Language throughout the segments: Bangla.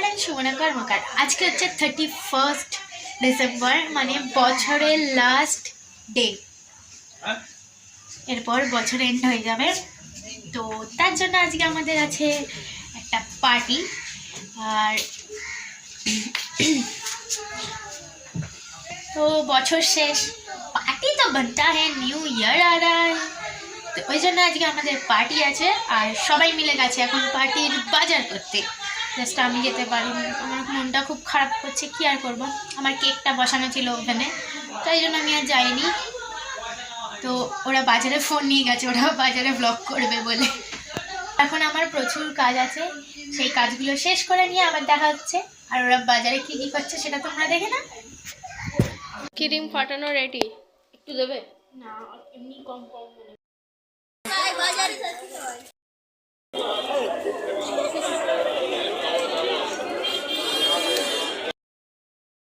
জানেন সুমনা কর্মকার আজকে হচ্ছে 31 ডিসেম্বর, মানে বছরের লাস্ট ডে। এরপর বছর এন্ড হয়ে যাবে, তো তার জন্য আজকে আমাদের আছে একটা পার্টি। আর তো বছর শেষ, পার্টি তো बनता है, নিউ ইয়ার आ रहा है, তো ওই জন্য আজকে আমাদের পার্টি আছে। আর সবাই মিলে গেছে এখন পার্টির বাজার করতে। জাস্ট আমি যেতে পারিনি, আমার মনটা খুব খারাপ করছে, কি আর করবো। আমার কেকটা বসানো ছিল ওখানে, তাই জন্য আমি আর যাইনি। তো ওরা বাজারে ফোন নিয়ে গেছে, ওরা বাজারে ব্লগ করবে বলে। এখন আমার প্রচুর কাজ আছে, সেই কাজগুলো শেষ করে নিয়ে আবার দেখা হচ্ছে। আর ওরা বাজারে কি কি করছে সেটা তোমরা দেখে না। ক্রিম ফাটানো রেডি, একটু দেবে না, এমনি কম কম মনে।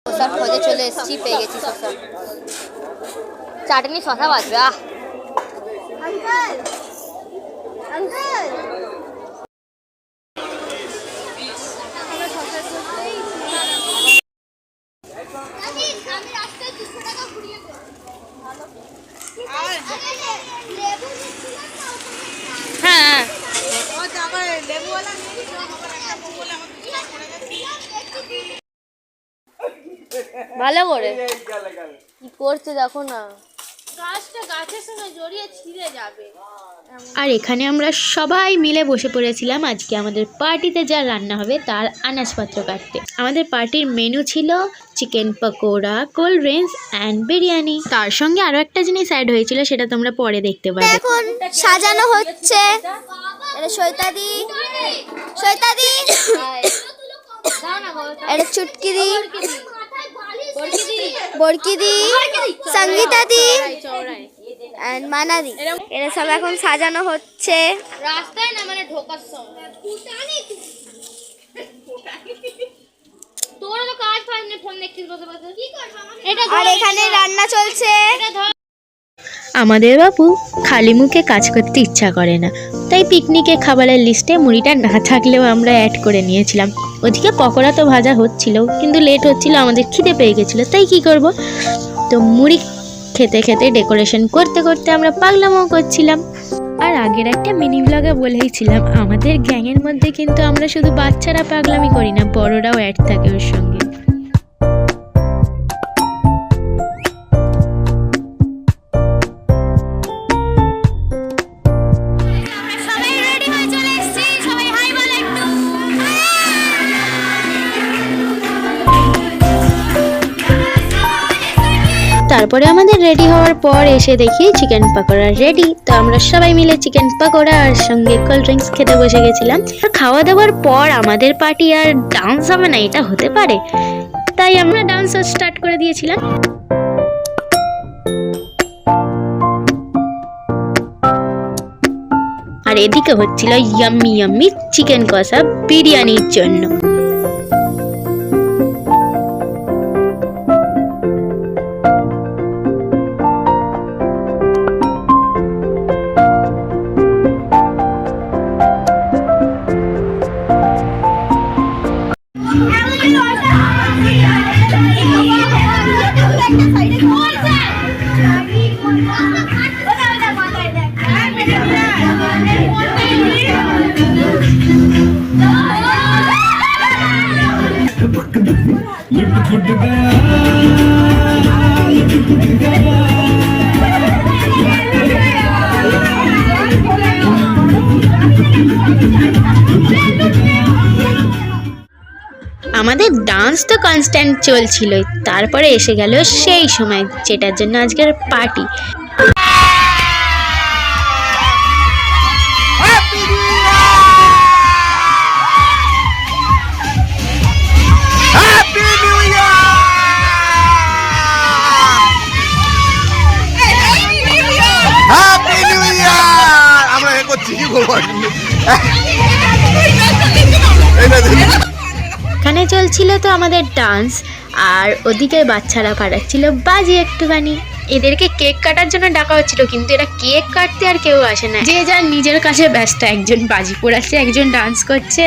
শশার খোঁজে চলে এসেছি, পেয়ে গেছি শশা। চাটনি শশা বাজবে। হ্যাঁ ভালো করে কি করছে দেখো না, গাছটা গাছের সঙ্গে জড়িয়ে ছিঁড়ে যাবে। আর এখানে আমরা সবাই মিলে বসে পড়েছিলাম আজকে আমাদের পার্টিতে যা রান্না হবে তার আনাজপত্র কাটতে। আমাদের পার্টির মেনু ছিল chicken pakora, cold drinks and biryani. তার সঙ্গে আরো একটা জিনিস অ্যাড হয়েছিল, সেটা তোমরা পরে দেখতে পাবে। এখন সাজানো হচ্ছে, এটা সৈতাদি, সৈতাদি, এটা চুটকিদি, বরকিদি, সঙ্গীতাদি এন্ড মানাদি, এরা সব এখন সাজানো হচ্ছে রাস্তায় না, মানে ঢোকার সময়। তোর তো কাজ পাইনি, ফোন দেখছিস বসে বসে। আর এখানে রান্না চলছে। আমাদের বাবু খালি মুখে কাজ করতে ইচ্ছা করে না, তাই পিকনিকে খাবারের লিস্টে মুড়িটা না থাকলেও আমরা অ্যাড করে নিয়েছিলাম। ওদিকে পকোড়া তো ভাজা হচ্ছিল, কিন্তু লেট হচ্ছিল, আমাদের খিদে পেয়ে গেছিলো, তাই কি করব। তো মুড়ি খেতে খেতে ডেকোরেশন করতে করতে আমরা পাগলামো করছিলাম। আর আগের একটা মিনি ব্লগে বলেইছিলাম, আমাদের গ্যাংয়ের মধ্যে কিন্তু আমরা শুধু বাচ্চারা পাগলামি করি না, বড়রাও অ্যাড থাকে ওর সঙ্গে। তারপরে আমাদের রেডি হওয়ার পর এসে দেখি চিকেন পকোড়া রেডি। তো আমরা সবাই মিলে চিকেন পকোড়া আর সঙ্গে কোল্ড ড্রিঙ্কস খেতে বসে গেছিলাম। আর খাওয়া দাওয়ার পর আমাদের পার্টি আর ডান্স হবে না, এটা হতে পারে? তাই আমরা ডান্স স্টার্ট করে দিয়েছিলাম। আর এদিকে হচ্ছিল ইয়াম্মি ইয়াম্মি চিকেন কষা বিরিয়ানির জন্য। আমাদের ডান্স তো কনস্ট্যান্ট চলছিল, তারপরে এসে গেল সেই সময় যেটার জন্য আজকের পার্টি। এখানে চলছিল তো আমাদের ডান্স, আর ওদিকে বাচ্চারা ফাটাচ্ছিল বাজি একটুখানি। এদেরকে কেক কাটার জন্য ডাকা হচ্ছিল, কিন্তু এরা কেক কাটতে আর কেউ আসে না, যে যার নিজের কাছে ব্যস্ত। একজন বাজি পোড়াচ্ছে, একজন ডান্স করছে।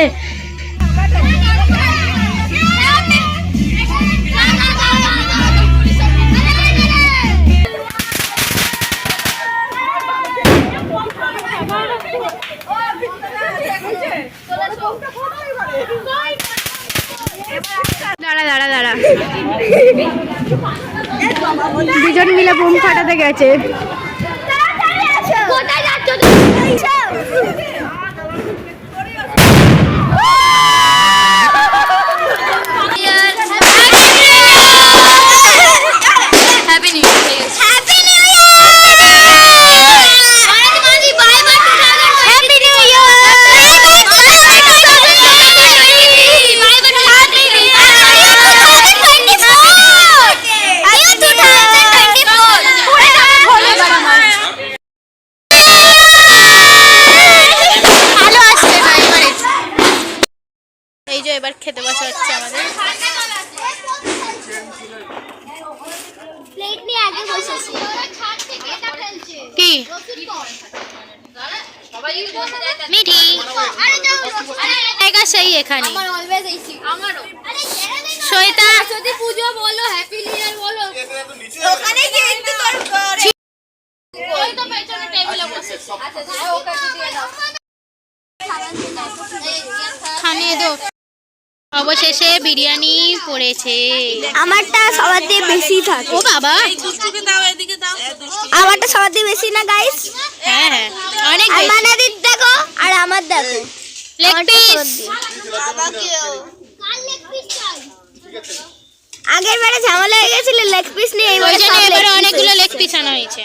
দাঁড়া দাঁড়া দাঁড়া, দুজন মিলে বোম ফাটাতে গেছে। কোথায় যাচ্ছ তুমি? Happy new year. Happy new এই যে এবার খেতে বসা হচ্ছে আমাদের। প্লেট নিয়ে আগে বসেছি। কি মিঠি জায়গা সেই এখানে শ্বেতা যদি পুজো বলো, হ্যাপি নিউ ইয়ার বলো। ওখানে গিয়ে একটু তোর করে ওই তো পেছনে টেবিলে বসেছে। খানিয়ে দাও। অবশেষে বিরিয়ানি পড়েছে। আমারটা সবার দিয়ে বেশি থাকে। ও বাবা, দুষ্টুকে দাও, এদিকে দাও। আমারটা সবার দিয়ে বেশি না গাইস? হ্যাঁ হ্যাঁ অনেক আর বেশি। মানাদির দেখো আর আমার দেখো। লেগ আমারটা পিস। সবার দিয়ে। আগের বারে ঝামেলা হয়ে গেছিল লেগ পিস নিয়ে, ওই এবারে জন্য সব এবারে leg piece অনেকগুলো হয়েছে। লেগ পিস আনা হয়েছে।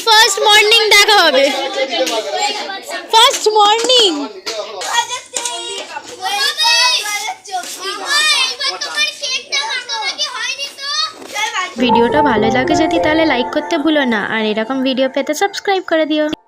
ফার্স্ট মর্নিং দেখা হবে। First morning. ভিডিওটা ভালো লাগে যদি তাহলে লাইক করতে ভুলো না, আর এরকম ভিডিও পেতে সাবস্ক্রাইব করে দিও।